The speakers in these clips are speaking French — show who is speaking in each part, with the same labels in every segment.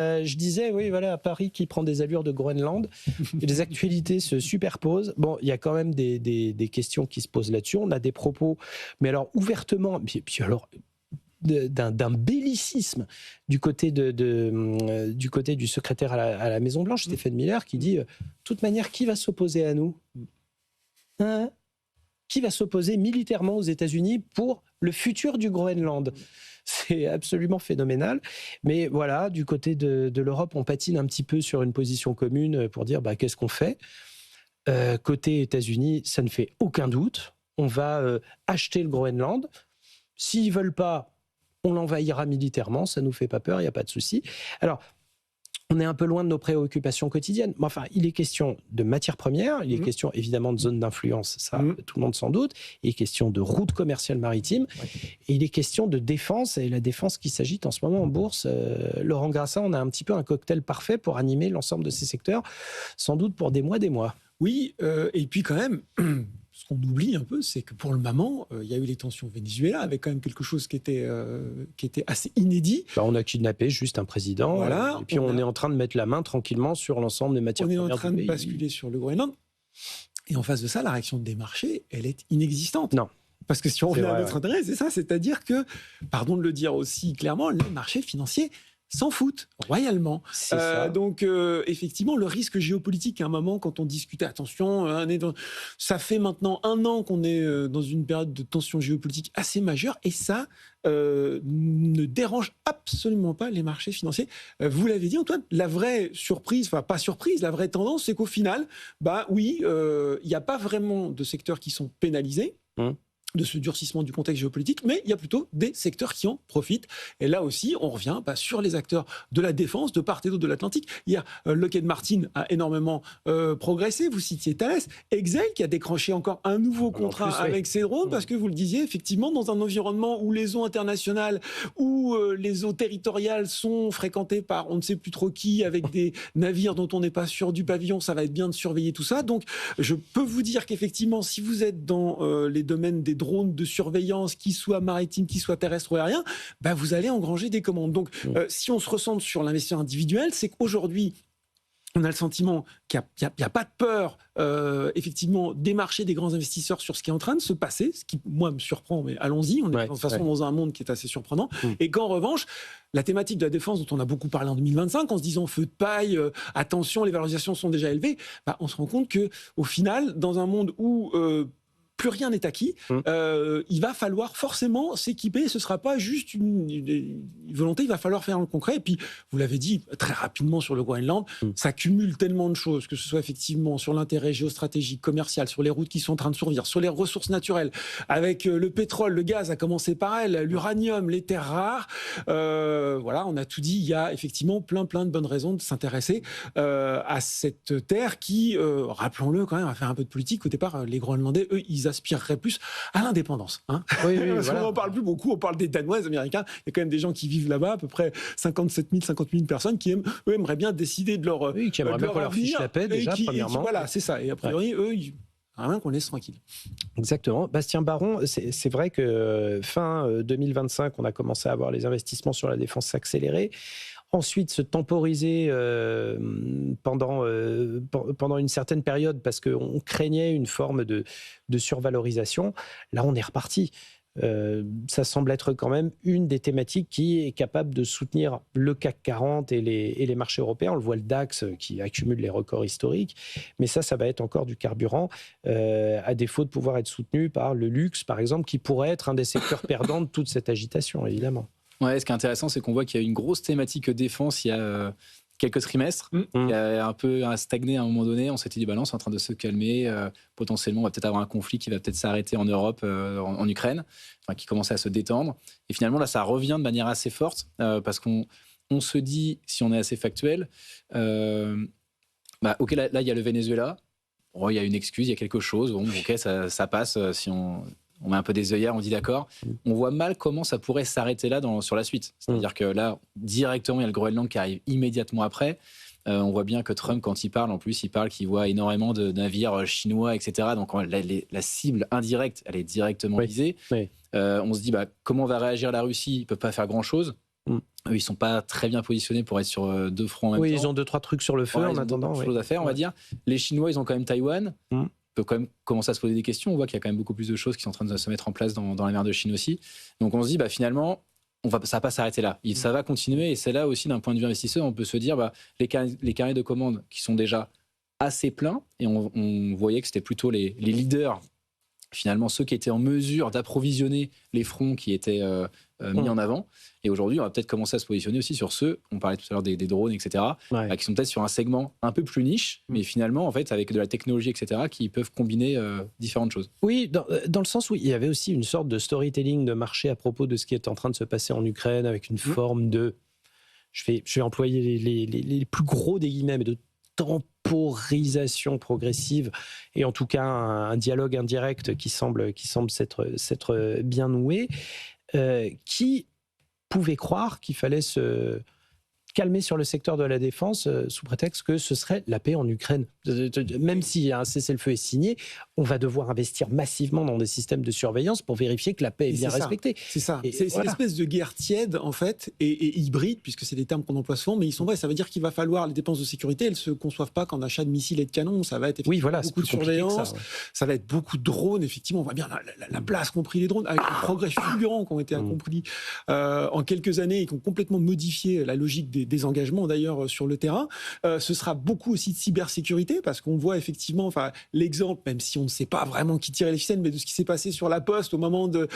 Speaker 1: Je disais, oui, voilà, à Paris qui prend des allures de Groenland, et les actualités se superposent. Bon, il y a quand même des questions qui se posent là-dessus. On a des propos, mais alors ouvertement, puis alors d'un bellicisme du côté du côté du secrétaire à la Maison Blanche, Stephen Miller, qui dit, de toute manière, qui va s'opposer à nous, hein? Qui va s'opposer militairement aux États-Unis pour le futur du Groenland? C'est absolument phénoménal. Mais voilà, du côté de l'Europe, on patine un petit peu sur une position commune pour dire qu'est-ce qu'on fait. Côté États-Unis, ça ne fait aucun doute. On va acheter le Groenland. S'ils ne veulent pas, on l'envahira militairement. Ça ne nous fait pas peur, il n'y a pas de souci. Alors, on est un peu loin de nos préoccupations quotidiennes. Mais enfin, il est question de matières premières, il est question évidemment de zones d'influence, ça tout le monde s'en doute, il est question de routes commerciales maritimes, et il est question de défense, et la défense qui s'agite en ce moment en bourse. Laurent Grassin, on a un petit peu un cocktail parfait pour animer l'ensemble de ces secteurs, sans doute pour des mois, des mois.
Speaker 2: Oui, et puis quand même... Ce qu'on oublie un peu, c'est que pour le moment, il y a eu les tensions au Venezuela, avec quand même quelque chose qui était assez inédit.
Speaker 1: On a kidnappé juste un président,
Speaker 2: voilà,
Speaker 1: et puis on est en train de mettre la main tranquillement sur l'ensemble des matières premières.
Speaker 2: On est en train de basculer sur le Groenland. Et en face de ça, la réaction des marchés, elle est inexistante.
Speaker 1: Non.
Speaker 2: Parce que si on revient à notre intérêt, c'est ça, c'est-à-dire que, pardon de le dire aussi clairement, les marchés financiers s'en foutent royalement. Donc, effectivement, le risque géopolitique, à un moment, quand on discutait, attention, ça fait maintenant 1 an qu'on est dans une période de tension géopolitique assez majeure, et ça ne dérange absolument pas les marchés financiers. Vous l'avez dit, Antoine, la vraie surprise, enfin pas surprise, la vraie tendance, c'est qu'au final, oui, il n'y a pas vraiment de secteurs qui sont pénalisés. De ce durcissement du contexte géopolitique, mais il y a plutôt des secteurs qui en profitent. Et là aussi, on revient sur les acteurs de la défense de part et d'autre de l'Atlantique. Hier, Lockheed Martin a énormément progressé. Vous citiez Thales. Exel qui a décroché encore un nouveau contrat avec ses drones, parce que vous le disiez, effectivement, dans un environnement où les eaux internationales, où les eaux territoriales sont fréquentées par on ne sait plus trop qui, avec des navires dont on n'est pas sûr du pavillon, ça va être bien de surveiller tout ça. Donc, je peux vous dire qu'effectivement, si vous êtes dans les domaines des drones de surveillance, qu'ils soient maritimes, qu'ils soient terrestres ou aériens, vous allez engranger des commandes. Donc, si on se recentre sur l'investisseur individuel, c'est qu'aujourd'hui, on a le sentiment qu'il n'y a pas de peur, effectivement, des marchés, des grands investisseurs sur ce qui est en train de se passer, ce qui, moi, me surprend, mais allons-y, on est de toute façon dans un monde qui est assez surprenant, et qu'en revanche, la thématique de la défense dont on a beaucoup parlé en 2025, en se disant feu de paille, attention, les valorisations sont déjà élevées, on se rend compte qu'au final, dans un monde où plus rien n'est acquis, il va falloir forcément s'équiper, ce ne sera pas juste une volonté, il va falloir faire le concret. Et puis, vous l'avez dit très rapidement sur le Groenland, ça cumule tellement de choses, que ce soit effectivement sur l'intérêt géostratégique, commercial, sur les routes qui sont en train de survivre, sur les ressources naturelles, avec le pétrole, le gaz, à commencer par elle, l'uranium, les terres rares. Voilà, on a tout dit, il y a effectivement plein de bonnes raisons de s'intéresser à cette terre qui, rappelons-le quand même, a fait un peu de politique. Au départ, les Groenlandais, eux, ils aspireraient plus à l'indépendance.
Speaker 1: Oui,
Speaker 2: On n'en parle plus beaucoup, on parle des Danois, des Américains. Il y a quand même des gens qui vivent là-bas, à peu près 57 000, 50 000 personnes qui aimeraient bien décider de leur
Speaker 1: qui aimeraient bien qu'on leur fiche la paix, déjà, premièrement.
Speaker 2: Voilà, c'est ça. Et a priori, eux, rien qu'on laisse tranquille.
Speaker 1: Exactement. Bastien Baron, c'est vrai que fin 2025, on a commencé à voir les investissements sur la défense s'accélérer. Ensuite, se temporiser pendant une certaine période parce qu'on craignait une forme de survalorisation. Là, on est reparti. Ça semble être quand même une des thématiques qui est capable de soutenir le CAC 40 et les marchés européens. On le voit, le DAX qui accumule les records historiques, mais ça va être encore du carburant, à défaut de pouvoir être soutenu par le luxe, par exemple, qui pourrait être un des secteurs perdants de toute cette agitation, évidemment.
Speaker 3: Ouais, ce qui est intéressant, c'est qu'on voit qu'il y a une grosse thématique défense il y a quelques trimestres, qui a un peu stagné à un moment donné. On s'était dit, non, c'est en train de se calmer. Potentiellement, on va peut-être avoir un conflit qui va peut-être s'arrêter en Europe, en Ukraine, qui commençait à se détendre. Et finalement, là, ça revient de manière assez forte, parce qu'on se dit, si on est assez factuel, OK, là, il y a le Venezuela. Il y a une excuse, il y a quelque chose. Bon, OK, ça passe si on met un peu des œillères, on dit d'accord. On voit mal comment ça pourrait s'arrêter là sur la suite. C'est-à-dire que là, directement, il y a le Groenland qui arrive immédiatement après. On voit bien que Trump, quand il parle, en plus, il parle qu'il voit énormément de navires chinois, etc. Donc la cible indirecte, elle est directement visée. On se dit, comment va réagir la Russie ? Ils ne peuvent pas faire grand-chose. Eux, ils sont pas très bien positionnés pour être sur 2 fronts en même temps.
Speaker 1: Oui, ils ont 2-3 trucs sur le feu en attendant.
Speaker 3: Ils ont choses à faire, on va dire. Les Chinois, ils ont quand même Taïwan. On peut quand même commencer à se poser des questions. On voit qu'il y a quand même beaucoup plus de choses qui sont en train de se mettre en place dans la mer de Chine aussi. Donc on se dit, finalement, ça va pas s'arrêter là. Ça va continuer. Et c'est là aussi, d'un point de vue investisseur, on peut se dire, les carnets de commandes qui sont déjà assez pleins, et on voyait que c'était plutôt les leaders, finalement ceux qui étaient en mesure d'approvisionner les fronts qui étaient mis en avant. Et aujourd'hui, on va peut-être commencer à se positionner aussi sur ceux, on parlait tout à l'heure des drones, etc., qui sont peut-être sur un segment un peu plus niche, mais finalement, en fait, avec de la technologie, etc., qui peuvent combiner différentes choses.
Speaker 1: Oui, dans le sens où il y avait aussi une sorte de storytelling de marché à propos de ce qui est en train de se passer en Ukraine, avec une forme de... Je vais employer les plus gros des guillemets, mais de temporisation progressive, et en tout cas un dialogue indirect qui semble s'être bien noué, qui pouvait croire qu'il fallait se calmer sur le secteur de la défense sous prétexte que ce serait la paix en Ukraine. Même si un cessez-le-feu est signé, on va devoir investir massivement dans des systèmes de surveillance pour vérifier que la paix est bien respectée.
Speaker 2: C'est ça. C'est une espèce de guerre tiède, en fait, et hybride, puisque c'est des termes qu'on emploie souvent, mais ils sont vrais. Ça veut dire qu'il va falloir, les dépenses de sécurité, elles ne se conçoivent pas qu'en achat de missiles et de canons. Ça va être beaucoup de surveillance, ça va être beaucoup de drones. Effectivement, on voit bien la place qu'ont pris les drones, avec les progrès fulgurants qui ont été accomplis en quelques années et qui ont complètement modifié la logique des engagements d'ailleurs sur le terrain. Ce sera beaucoup aussi de cybersécurité, parce qu'on voit effectivement l'exemple, même si on ne sait pas vraiment qui tirait les ficelles, mais de ce qui s'est passé sur la Poste au moment des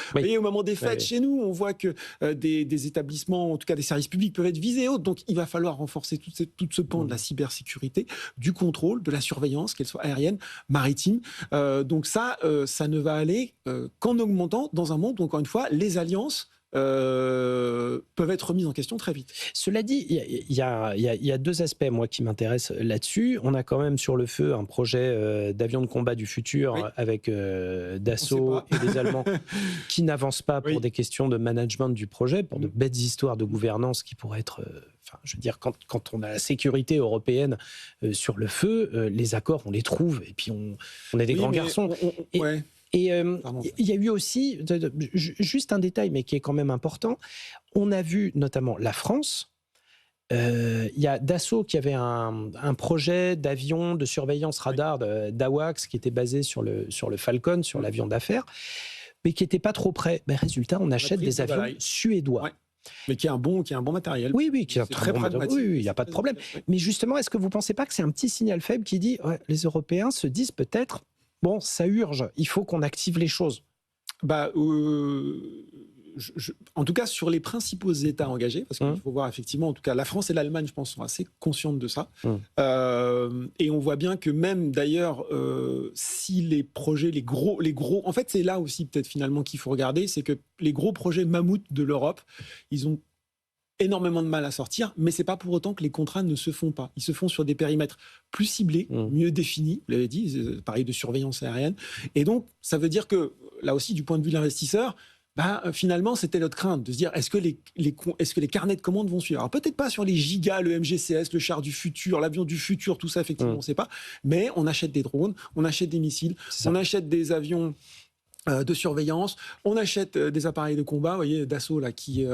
Speaker 2: fêtes chez nous, on voit que des établissements, en tout cas des services publics, peuvent être visés et autres. Donc il va falloir renforcer tout ce pan de la cybersécurité, du contrôle, de la surveillance, qu'elle soit aérienne, maritime. Donc ça ne va aller qu'en augmentant dans un monde où, encore une fois, les alliances peuvent être remises en question très vite.
Speaker 1: Cela dit, il y a 2 aspects, moi, qui m'intéressent là-dessus. On a quand même sur le feu un projet d'avion de combat du futur avec Dassault et les Allemands qui n'avancent pas pour des questions de management du projet, pour de bêtes histoires de gouvernance qui pourraient être... je veux dire, quand on a la sécurité européenne sur le feu, les accords, on les trouve, et puis on est des grands garçons. Et il y a eu aussi, juste un détail, mais qui est quand même important, on a vu notamment la France, il y a Dassault qui avait un projet d'avion de surveillance radar d'AWACS qui était basé sur le Falcon, sur l'avion d'affaires, mais qui n'était pas trop prêt. Résultat, on achète des avions suédois.
Speaker 2: Mais qui est un bon matériel.
Speaker 1: Oui, qui est très pragmatique. Oui, il n'y a pas de problème. Mais justement, est-ce que vous ne pensez pas que c'est un petit signal faible qui dit les Européens se disent peut-être, bon, ça urge, il faut qu'on active les choses?
Speaker 2: En tout cas, sur les principaux États engagés, parce qu'il faut voir effectivement, en tout cas, la France et l'Allemagne, je pense, sont assez conscientes de ça. Et on voit bien que même, d'ailleurs, si les projets, les gros... En fait, c'est là aussi, peut-être, finalement, qu'il faut regarder, c'est que les gros projets mammouths de l'Europe, ils ont énormément de mal à sortir, mais c'est pas pour autant que les contrats ne se font pas. Ils se font sur des périmètres plus ciblés, mieux définis, vous l'avez dit, pareil de surveillance aérienne. Et donc, ça veut dire que, là aussi, du point de vue de l'investisseur, finalement, c'était notre crainte de se dire est-ce que les carnets de commandes vont suivre? Alors peut-être pas sur les gigas, le MGCS, le char du futur, l'avion du futur, tout ça, effectivement, on ne sait pas. Mais on achète des drones, on achète des missiles, on achète des avions de surveillance, on achète des appareils de combat, vous voyez, Dassault là, qui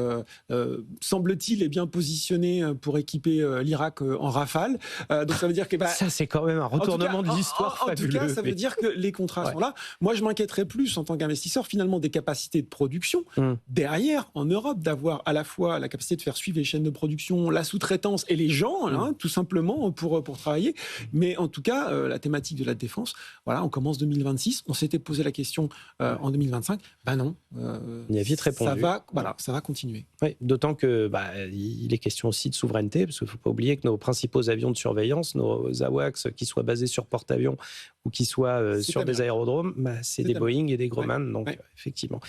Speaker 2: semble-t-il est bien positionné pour équiper l'Irak en Rafale. Donc ça veut dire que
Speaker 1: ça c'est quand même un retournement de l'histoire fabuleux.
Speaker 2: En tout cas, ça veut dire que les contrats sont là. Moi, je m'inquiéterais plus en tant qu'investisseur finalement des capacités de production derrière en Europe, d'avoir à la fois la capacité de faire suivre les chaînes de production, la sous-traitance et les gens, tout simplement pour travailler. Mais en tout cas, la thématique de la défense, voilà, on commence 2026. On s'était posé la question en 2025, non.
Speaker 1: Il y a vite répondu.
Speaker 2: Ça va continuer.
Speaker 1: Oui, d'autant que il est question aussi de souveraineté, parce qu'il ne faut pas oublier que nos principaux avions de surveillance, nos AWACS, qui soient basés sur porte-avions ou qui soient sur des aérodromes, c'est des Boeing et des Grumman, donc effectivement.